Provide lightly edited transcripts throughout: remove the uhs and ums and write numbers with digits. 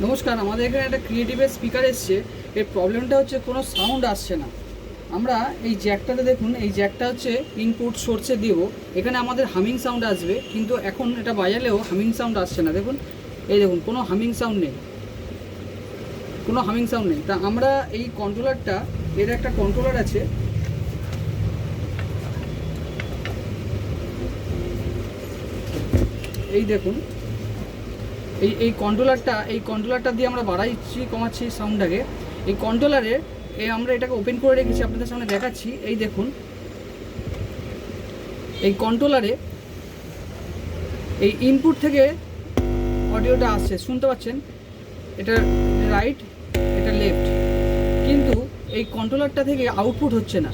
নমস্কার, আমাদের এখানে একটা ক্রিয়েটিভের স্পিকার এসছে। এর প্রবলেমটা হচ্ছে কোনো সাউন্ড আসছে না। আমরা এই জ্যাকটাতে দেখুন, এই জ্যাকটা হচ্ছে ইনপুট সোর্সে দিব, এখানে আমাদের হামিং সাউন্ড আসবে, কিন্তু এখন এটা বাজালেও হামিং সাউন্ড আসছে না। দেখুন, এই দেখুন, কোনো হামিং সাউন্ড নেই, কোনো হামিং সাউন্ড নেই। তা আমরা এই কন্ট্রোলারটা, এর একটা কন্ট্রোলার আছে, এই দেখুন, এই কন্ট্রোলারটা দিয়ে আমরা বাড়াচ্ছি কমাচ্ছি সাউন্ডটাকে। এই কন্ট্রোলারে আমরা এটাকে ওপেন করে রেখেছি, আপনাদের সামনে দেখাচ্ছি। এই দেখুন, এই কন্ট্রোলারে এই ইনপুট থেকে অডিওটা আসছে, শুনতে পাচ্ছেন, এটা রাইট, এটা লেফট, কিন্তু এই কন্ট্রোলারটা থেকে আউটপুট হচ্ছে না।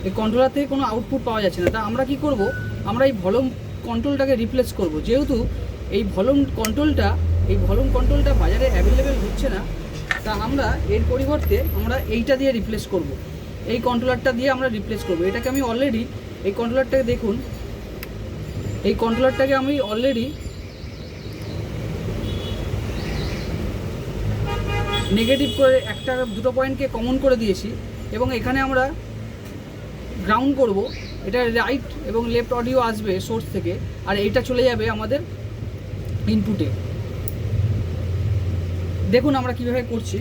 এই কন্ট্রোলার থেকে কোনো আউটপুট পাওয়া যাচ্ছে না। তা আমরা কি করব, আমরা এই ভলিউম কন্ট্রোলটাকে রিপ্লেস করব। যেহেতু এই ভলিউম কন্ট্রোলটা বাজারে অ্যাভেলেবেল হচ্ছে না, তা আমরা এর পরিবর্তে আমরা এইটা দিয়ে রিপ্লেস করব। এই কন্ট্রোলারটা দিয়ে আমরা রিপ্লেস করব। এটাকে আমি অলরেডি, এই কন্ট্রোলারটাকে দেখুন, এই কন্ট্রোলারটাকে আমি অলরেডি নেগেটিভ করে একটা দুটো পয়েন্টকে কমন করে দিয়েছি, এবং এখানে আমরা গ্রাউন্ড করব। এটা রাইট এবং লেফট অডিও আসবে সোর্স থেকে, আর এইটা চলে যাবে আমাদের ইনপুটে। দেখুন আমরা কীভাবে করছি।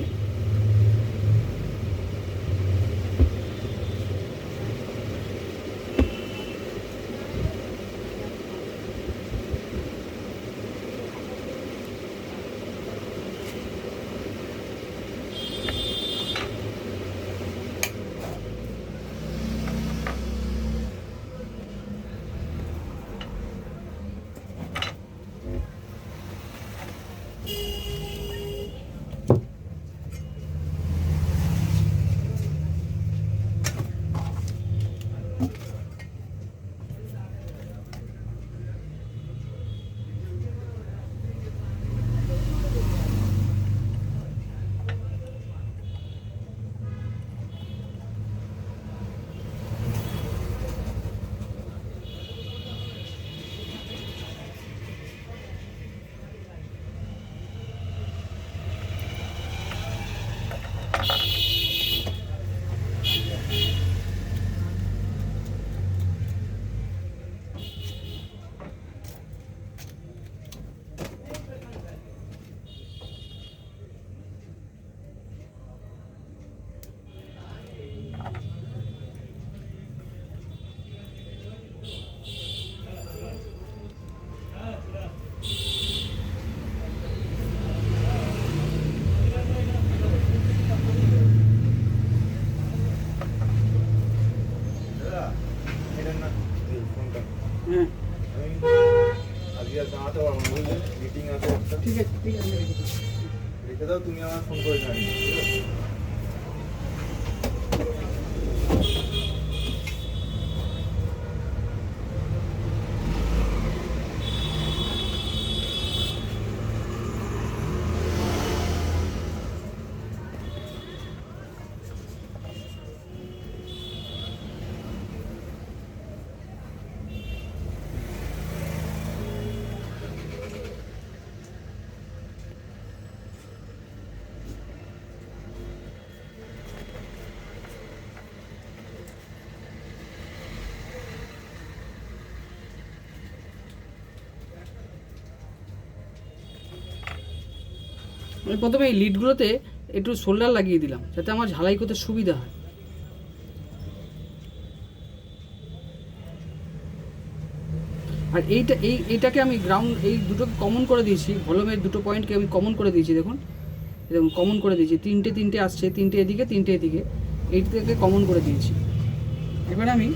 হ্যাঁ, ঠিক আছে, রেখে দাও, তুমি আমার ফোন করে জানিও। আমি প্রথমে এই লিডগুলোতে একটু শোল্ডার লাগিয়ে দিলাম, যাতে আমার ঝালাই করতে সুবিধা হয়। আর এইটাকে আমি গ্রাউন্ড, এই দুটোকে কমন করে দিয়েছি, ভলিউমের দুটো পয়েন্টকে আমি কমন করে দিয়েছি। দেখুন, দেখুন কমন করে দিয়েছি, তিনটে আসছে, তিনটে এদিকে, তিনটে এদিকে, এইটাকে কমন করে দিয়েছি। এবার আমি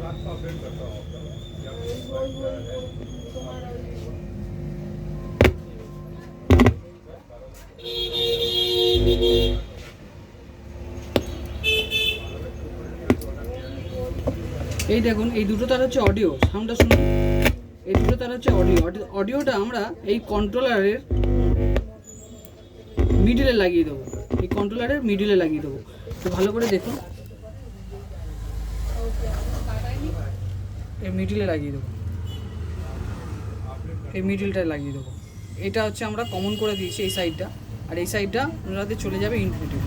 এই দেখুন, এই দুটো তার হচ্ছে অডিও, সাউন্ডটা শুনুন। এই দুটো তার হচ্ছে অডিওটা আমরা এই কন্ট্রোলারের মিডিলে লাগিয়ে দেবো, এই কন্ট্রোলারের মিডিলে লাগিয়ে দেবো। তো ভালো করে দেখুন, এই মিডিলে লাগিয়ে দেবো, এই মিডিলটায় লাগিয়ে দেবো। এটা হচ্ছে আমরা কমন করে দিয়েছি এই সাইডটা, আর এই সাইডটা ওনাদের চলে যাবে ইনপুটে।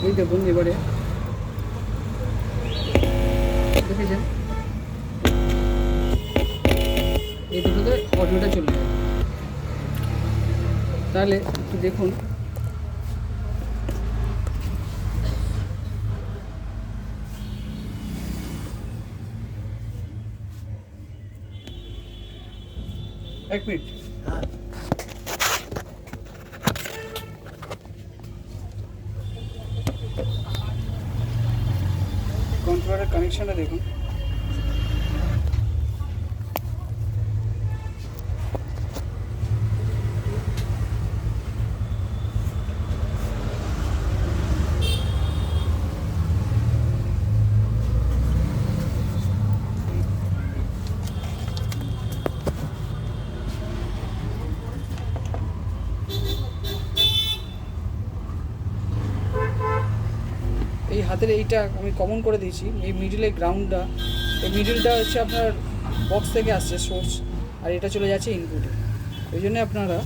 এই দেখুন, এবারে দেখেছেন এই দুটোতে অডিওটা চলে যাবে। তাহলে একটু দেখুন, এক মিনিট। কন্ট্রোলারের কানেকশনটা দেখুন। এই হাতের এইটা আমি কমন করে দিয়েছি, এই মিডিলের গ্রাউন্ডটা, এই মিডিলটা হচ্ছে আপনার বক্স থেকে আসছে সোর্স, আর এটা চলে যাচ্ছে ইনপুটে। ওই জন্য আপনারা